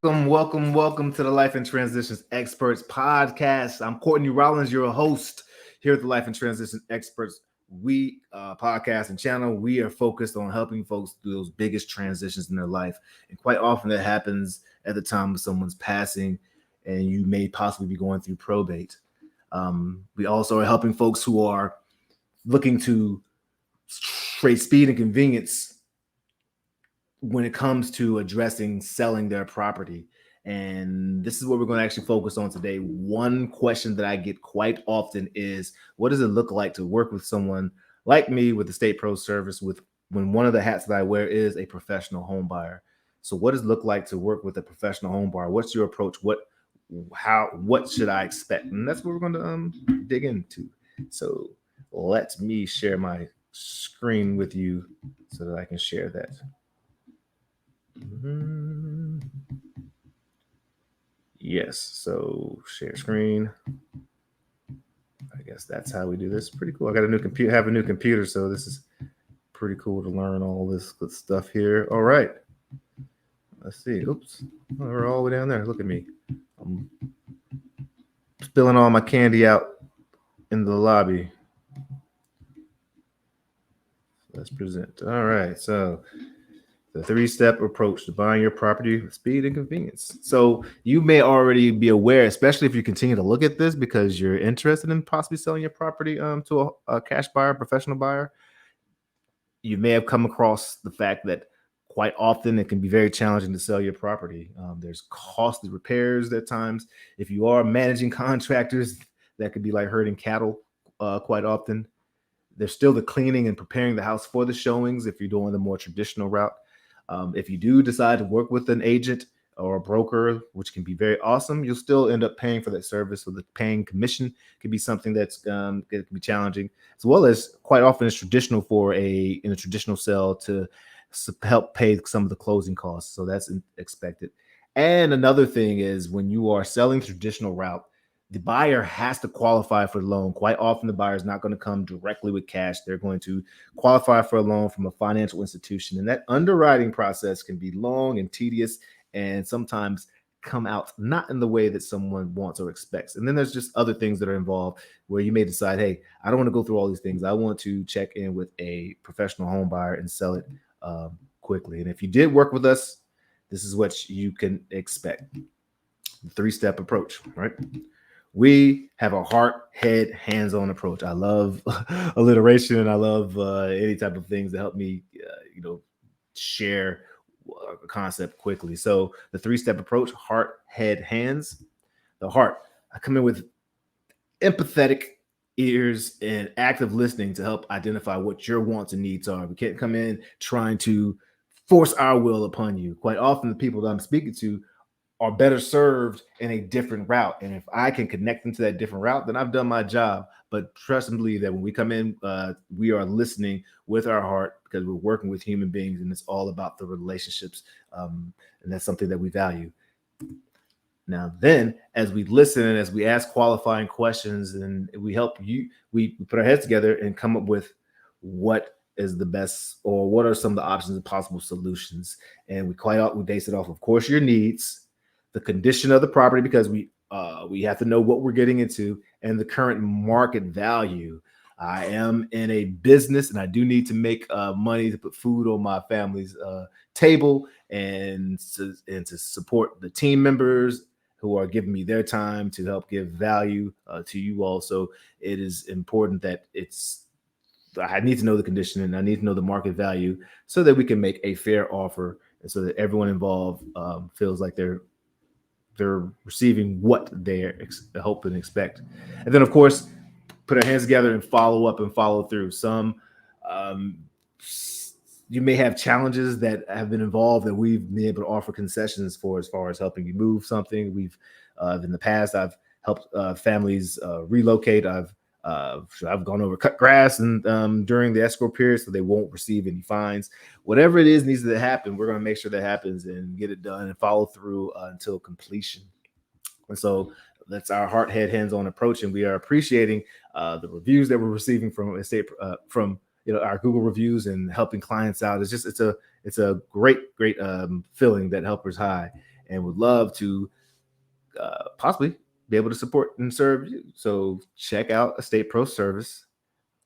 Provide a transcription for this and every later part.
Welcome to the Life and Transitions Experts podcast. I'm Courtney Rollins, your host here at the Life and Transitions Experts podcast and channel. We are focused on helping folks do those biggest transitions in their life, and quite often that happens at the time of someone's passing, and you may possibly be going through probate. We also are helping folks who are looking to trade speed and convenience when it comes to addressing selling their property. And this is what we're going to actually focus on today. One question that I get quite often is, what does it look like to work with someone like me with the State Pro Service with when one of the hats that I wear is a professional home buyer? So what does it look like to work with a professional home buyer? What's your approach? What should I expect? And that's what we're going to dig into. So let me share my screen with you so that I can share that. Yes, so share screen. I guess that's how we do this. Pretty cool. I got a new computer, so this is pretty cool to learn all this good stuff here. All right. Let's see. Oops. Oh, we're all the way down there. Look at me. I'm spilling all my candy out in the lobby. Let's present. All right. So the 3-step approach to buying your property with speed and convenience. So you may already be aware, especially if you continue to look at this because you're interested in possibly selling your property to a cash buyer, professional buyer. You may have come across the fact that quite often it can be very challenging to sell your property. There's costly repairs at times. If you are managing contractors, that could be like herding cattle quite often. There's still the cleaning and preparing the house for the showings if you're doing the more traditional route. If you do decide to work with an agent or a broker, which can be very awesome, you'll still end up paying for that service. So the paying commission can be something that's it can be challenging, as well as quite often it's traditional for in a traditional sale to help pay some of the closing costs. So that's expected. And another thing is when you are selling the traditional route, the buyer has to qualify for the loan. Quite often, the buyer is not going to come directly with cash. They're going to qualify for a loan from a financial institution. And that underwriting process can be long and tedious and sometimes come out not in the way that someone wants or expects. And then there's just other things that are involved where you may decide, hey, I don't want to go through all these things. I want to check in with a professional home buyer and sell it quickly. And if you did work with us, this is what you can expect. The 3-step approach, right? We have a heart, head, hands-on approach. I love alliteration, and I love any type of things that help me, share a concept quickly. So the 3-step approach: heart, head, hands. The heart, I come in with empathetic ears and active listening to help identify what your wants and needs are. We can't come in trying to force our will upon you. Quite often, the people that I'm speaking to are better served in a different route. And if I can connect them to that different route, then I've done my job. But trust and believe that when we come in, we are listening with our heart because we're working with human beings, and it's all about the relationships. And that's something that we value. Now, then, as we listen and as we ask qualifying questions and we help you, we put our heads together and come up with what is the best or what are some of the options and possible solutions. And we base it off, of course, your needs, the condition of the property, because we have to know what we're getting into, and the current market value. I am in a business and I do need to make money to put food on my family's table and to support the team members who are giving me their time to help give value to you all. So it is important that I need to know the condition and I need to know the market value so that we can make a fair offer and so that everyone involved feels like they're receiving what they hope and expect. And then, of course, put our hands together and follow up and follow through. Some you may have challenges that have been involved that we've been able to offer concessions for, as far as helping you move something. We've in the past, I've helped families relocate. I've gone over cut grass and during the escrow period so they won't receive any fines. Whatever it is needs to happen, we're going to make sure that happens and get it done and follow through until completion. And so that's our heart, head, hands-on approach, and we are appreciating the reviews that we're receiving from from our Google reviews and helping clients out. It's a great feeling that helpers high. and would love to possibly be able to support and serve you. So check out Estate Pro Service.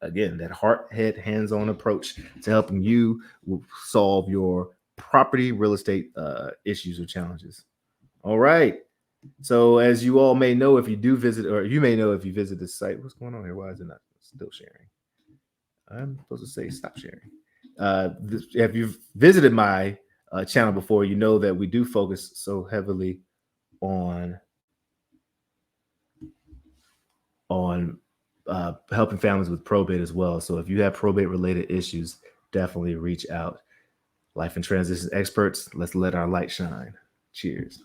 Again, that heart, head, hands-on approach to helping you solve your property real estate issues or challenges. All right. So as you all may know, if you do visit, or you may know if you visit this site, what's going on here? Why is it not still sharing? I'm supposed to say stop sharing. If you've visited my channel before, you know that we do focus so heavily on helping families with probate as well. So if you have probate related issues, definitely reach out. Life and transition experts, let's let our light shine. Cheers.